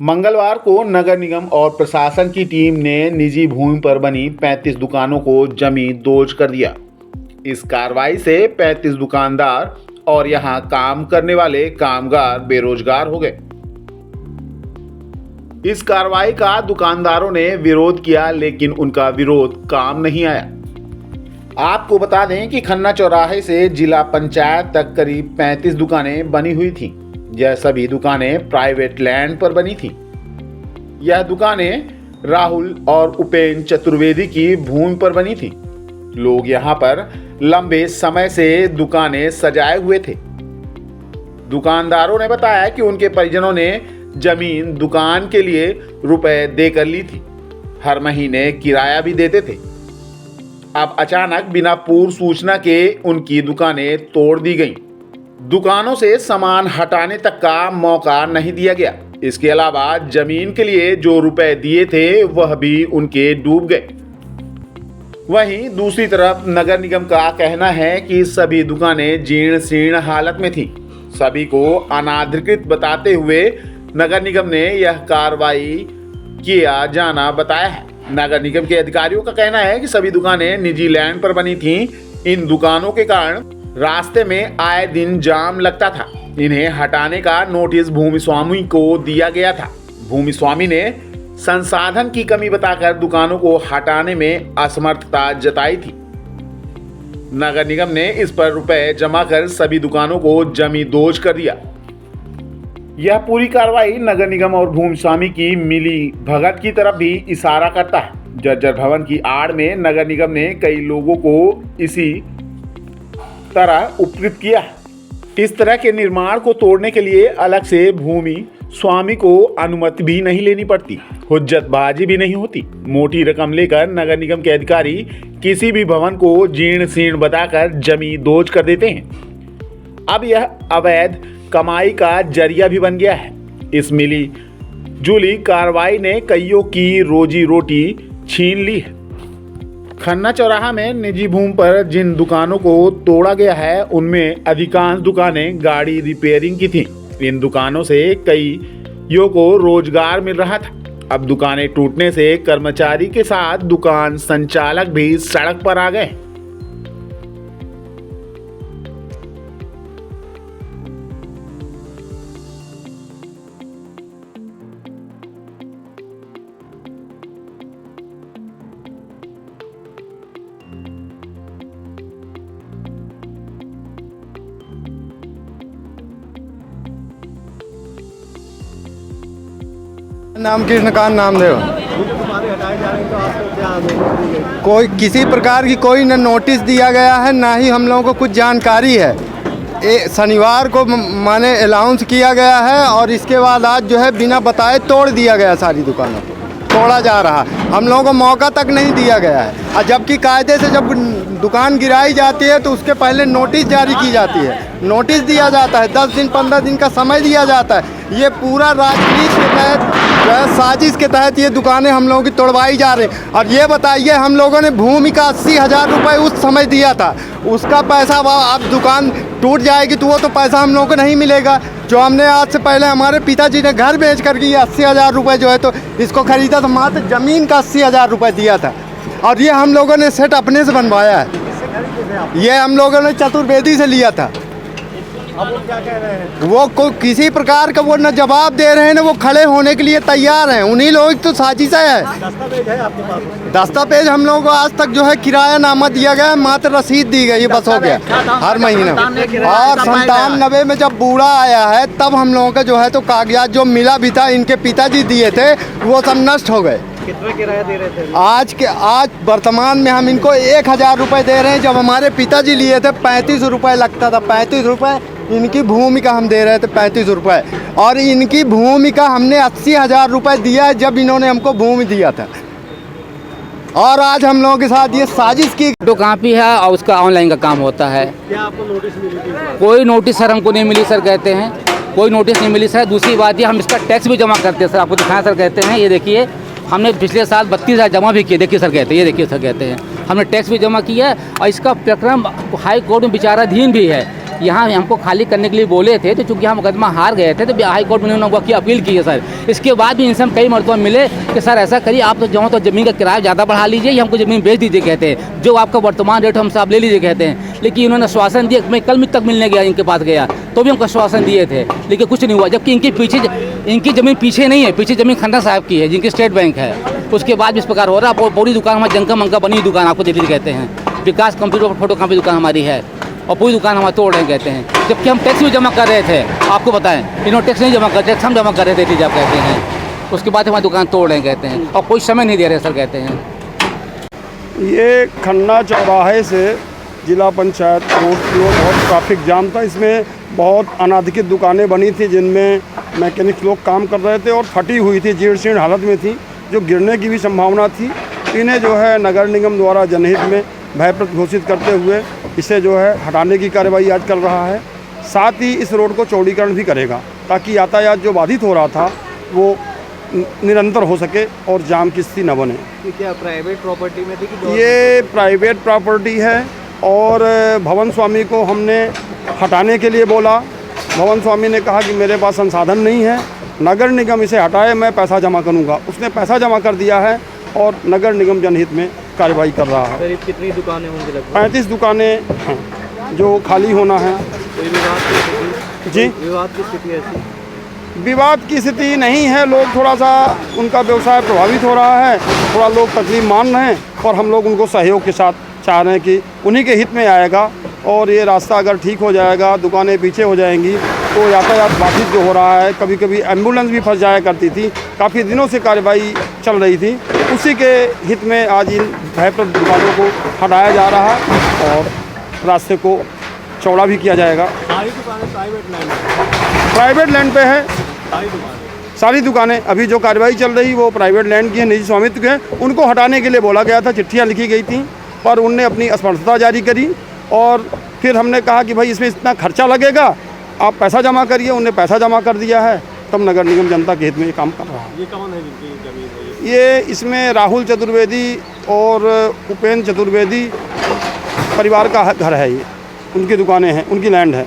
मंगलवार को नगर निगम और प्रशासन की टीम ने निजी भूमि पर बनी 35 दुकानों को जमींदोज कर दिया। इस कार्रवाई से 35 दुकानदार और यहां काम करने वाले कामगार बेरोजगार हो गए। इस कार्रवाई का दुकानदारों ने विरोध किया, लेकिन उनका विरोध काम नहीं आया। आपको बता दें कि खन्ना चौराहे से जिला पंचायत तक करीब 35 दुकानें बनी हुई थीं। यह सभी दुकानें प्राइवेट लैंड पर बनी थीं। यह दुकानें राहुल और उपेंद्र चतुर्वेदी की भूमि पर बनी थीं। लोग यहां पर लंबे समय से दुकानें सजाए हुए थे। दुकानदारों ने बताया कि उनके परिजनों ने जमीन दुकान के लिए रुपए देकर ली थी। हर महीने किराया भी देते थे। अब अचानक बिना पूर्व सूचना के उनकी दुकानें तोड़ दी गईं। दुकानों से सामान हटाने तक का मौका नहीं दिया गया। इसके अलावा जमीन के लिए जो रुपए दिए थे वह भी उनके डूब गए। वहीं दूसरी तरफ नगर निगम का कहना है कि सभी दुकानें जीर्ण शीर्ण हालत में थीं। सभी को अनाधिकृत बताते हुए नगर निगम ने यह कार्रवाई किया जाना बताया है। नगर निगम के अधिकारियों का कहना है कि सभी दुकानें निजी लैंड पर बनी थीं। इन दुकानों के कारण रास्ते में आए दिन जाम लगता था। इन्हें हटाने का नोटिस भूमि स्वामी को दिया गया था। भूमि स्वामी ने संसाधन की कमी बताकर दुकानों को हटाने में असमर्थता जताई थी। नगर निगम ने इस पर रुपए जमा कर सभी दुकानों को जमींदोज कर दिया। यह पूरी कार्रवाई नगर निगम और भूमि स्वामी की मिली भगत की तरफ भी इशारा करता है। जर्जर भवन की आड़ में नगर निगम ने कई लोगों को इसी तरह उपकृत किया है। इस तरह के निर्माण को तोड़ने के लिए अलग से भूमि स्वामी को अनुमति भी नहीं लेनी पड़ती, हुज्जतबाजी भी नहीं होती। मोटी रकम लेकर नगर निगम के अधिकारी किसी भी भवन को जीर्ण शीर्ण बताकर जमींदोज कर देते हैं। अब यह अवैध कमाई का जरिया भी बन गया है। इस मिली जुली कार्रवाई ने कईयों की रोजी रोटी छीन ली है। खन्ना चौराहा में निजी भूमि पर जिन दुकानों को तोड़ा गया है उनमें अधिकांश दुकानें गाड़ी रिपेयरिंग की थीं। इन दुकानों से कईयों को रोजगार मिल रहा था। अब दुकानें टूटने से कर्मचारी के साथ दुकान संचालक भी सड़क पर आ गए। नाम कृष्णकांत नामदेव। कोई किसी प्रकार की कोई न नोटिस दिया गया है, ना ही हम लोगों को कुछ जानकारी है। शनिवार को माने अनाउंस किया गया है और इसके बाद आज जो है बिना बताए तोड़ दिया गया। सारी दुकानों को तोड़ा जा रहा, हम लोगों को मौका तक नहीं दिया गया है। और जबकि कायदे से जब दुकान गिराई जाती है तो उसके पहले नोटिस जारी की जाती है, नोटिस दिया जाता है, 10 दिन 15 दिन का समय दिया जाता है। ये पूरा राजनीति के तहत साजिश के तहत ये दुकानें हम लोगों की तोड़वाई जा रही। और ये बताइए, हम लोगों ने भूमि का 80,000 रुपये उस समय दिया था, उसका पैसा अब दुकान टूट जाएगी तो वो तो पैसा हम लोगों को नहीं मिलेगा। जो हमने आज से पहले हमारे पिताजी ने घर बेच कर के 80,000 रुपये जो है तो इसको खरीदा था, मात्र ज़मीन का 80,000 रुपये दिया था। और ये हम लोगों ने सेट अपने से बनवाया है। ये हम लोगों ने चतुर्वेदी से लिया था। अब वो क्या कह रहे हैं? वो किसी प्रकार का वो न जवाब दे रहे हैं, न वो खड़े होने के लिए तैयार हैं। उन्हीं लोगों की तो साजिश है। दस्तावेज है आपके पास? दस्तावेज हम लोगों को आज तक जो है किराया नामा दिया गया है, मात्र रसीद दी गई, बस हो गया हर महीने। और 97 में जब बूढ़ा आया है तब हम लोगों का जो है तो कागजात जो मिला भी था, इनके पिताजी दिए थे, वो सब नष्ट हो गए। कितना किराया दे रहे थे? आज वर्तमान में हम इनको 1,000 रुपये दे रहे हैं। जब हमारे पिताजी लिए थे 35 रुपये लगता था। 35 रुपये इनकी भूमि का हम दे रहे थे, 35 रुपये। और इनकी भूमि का हमने 80,000 रुपये दिया है जब इन्होंने हमको भूमि दिया था। और आज हम लोगों के साथ ये साजिश की। फोटो कॉपी है और उसका ऑनलाइन का काम होता है। क्या आपको नोटिस मिली थी? कोई नोटिस सर हमको नहीं मिली सर, कहते हैं कोई नोटिस नहीं मिली सर। दूसरी बात ये, हम इसका टैक्स भी जमा करते हैं सर, आपको दिखाएं सर, कहते हैं ये देखिए हमने पिछले साल 32,000 जमा भी किए। देखिए सर, कहते हैं ये देखिए सर, कहते हैं हमने टैक्स भी जमा किया है और इसका प्रकरण हाई कोर्ट में विचाराधीन भी है। यहाँ हमको खाली करने के लिए बोले थे, तो चूंकि हम मुकदमा हार गए थे तो हाई कोर्ट में उन्होंने की अपील की है सर। इसके बाद भी इनसे हम कई मरतबा मिले कि सर ऐसा करिए, आप तो जो तो ज़मीन का किराया ज़्यादा बढ़ा लीजिए या हमको ज़मीन बेच दीजिए कहते हैं, जो आपका वर्तमान रेट हमसे आप ले लीजिए कहते हैं। लेकिन इन्होंने आश्वासन दिया, मैं कल तक मिलने गया इनके पास गया तो भी हमको आश्वासन दिए थे, लेकिन कुछ नहीं हुआ। जबकि इनकी ज़मीन पीछे नहीं है, पीछे ज़मीन खन्ना साहब की है जिनकी स्टेट बैंक है। उसके बाद भी इस प्रकार हो रहा है। पूरी दुकान हमारी जंका मंका बनी दुकान आपको दिल्ली कहते हैं, विकास कंप्यूटर फोटो कॉपी दुकान हमारी है और पूरी दुकान हमारे तोड़ रहे हैं कहते हैं। जबकि हम टैक्स भी जमा कर रहे थे, आपको बताएं इन्होंने टैक्स नहीं जमा कर, टैक्स हम जमा कर रहे थे लीजिए आप कहते हैं। उसके बाद हमारी दुकान तोड़ रहे हैं कहते हैं और कोई समय नहीं दे रहे सर कहते हैं। ये खन्ना चौराहे से जिला पंचायत रोड की ओर बहुत ट्रैफिक जाम था। इसमें बहुत अनाधिकृत दुकानें बनी थी जिनमें मैकेनिक्स लोग काम कर रहे थे और फटी हुई थी, जीर्ण शीर्ण हालत में थी, जो गिरने की भी संभावना थी। इन्हें जो है नगर निगम द्वारा जनहित में भयप्रद घोषित करते हुए इसे जो है हटाने की कार्रवाई आज कर रहा है। साथ ही इस रोड को चौड़ीकरण भी करेगा ताकि यातायात जो बाधित हो रहा था वो निरंतर हो सके और जाम की स्थिति न बने। ये क्या प्राइवेट प्रॉपर्टी में थी कि ये प्राइवेट प्रॉपर्टी है और भवन स्वामी को हमने हटाने के लिए बोला। भवन स्वामी ने कहा कि मेरे पास संसाधन नहीं है, नगर निगम इसे हटाए, मैं पैसा जमा करूंगा। उसने पैसा जमा कर दिया है और नगर निगम जनहित में कार्रवाई कर रहा है। करीब कितनी दुकानें होंगी लगभग? 35 दुकानें हैं जो खाली होना है। कोई विवाद की स्थिति? जी, विवाद की स्थिति ऐसी? विवाद की स्थिति नहीं है। लोग थोड़ा सा उनका व्यवसाय प्रभावित हो रहा है, थोड़ा लोग तकलीफ मान रहे हैं और हम लोग उनको सहयोग के साथ चाह रहे हैं कि उन्हीं के हित में आएगा। और ये रास्ता अगर ठीक हो जाएगा, दुकानें पीछे हो जाएंगी तो यातायात बाधित जो हो रहा है, कभी कभी एम्बुलेंस भी फंस जाया करती थी, काफ़ी दिनों से कार्रवाई चल रही थी, उसी के हित में आज इन भयप्रद दुकानों को हटाया जा रहा है और रास्ते को चौड़ा भी किया जाएगा। सारी दुकानें प्राइवेट लैंड पे है, सारी दुकानें अभी जो कार्रवाई चल रही वो प्राइवेट लैंड की है, निजी स्वामित्व के हैं। उनको हटाने के लिए बोला गया था, चिट्ठियाँ लिखी गई थी, पर उनने अपनी असमर्थता जारी करी और फिर हमने कहा कि भाई इसमें इतना खर्चा लगेगा, आप पैसा जमा करिए। उनने पैसा जमा कर दिया है, तब नगर निगम जनता के हित में ये काम कर रहा है। ये कौन है जिनकी जमीन है? ये इसमें राहुल चतुर्वेदी और उपेंद्र चतुर्वेदी परिवार का घर है, ये उनकी दुकानें हैं, उनकी लैंड है।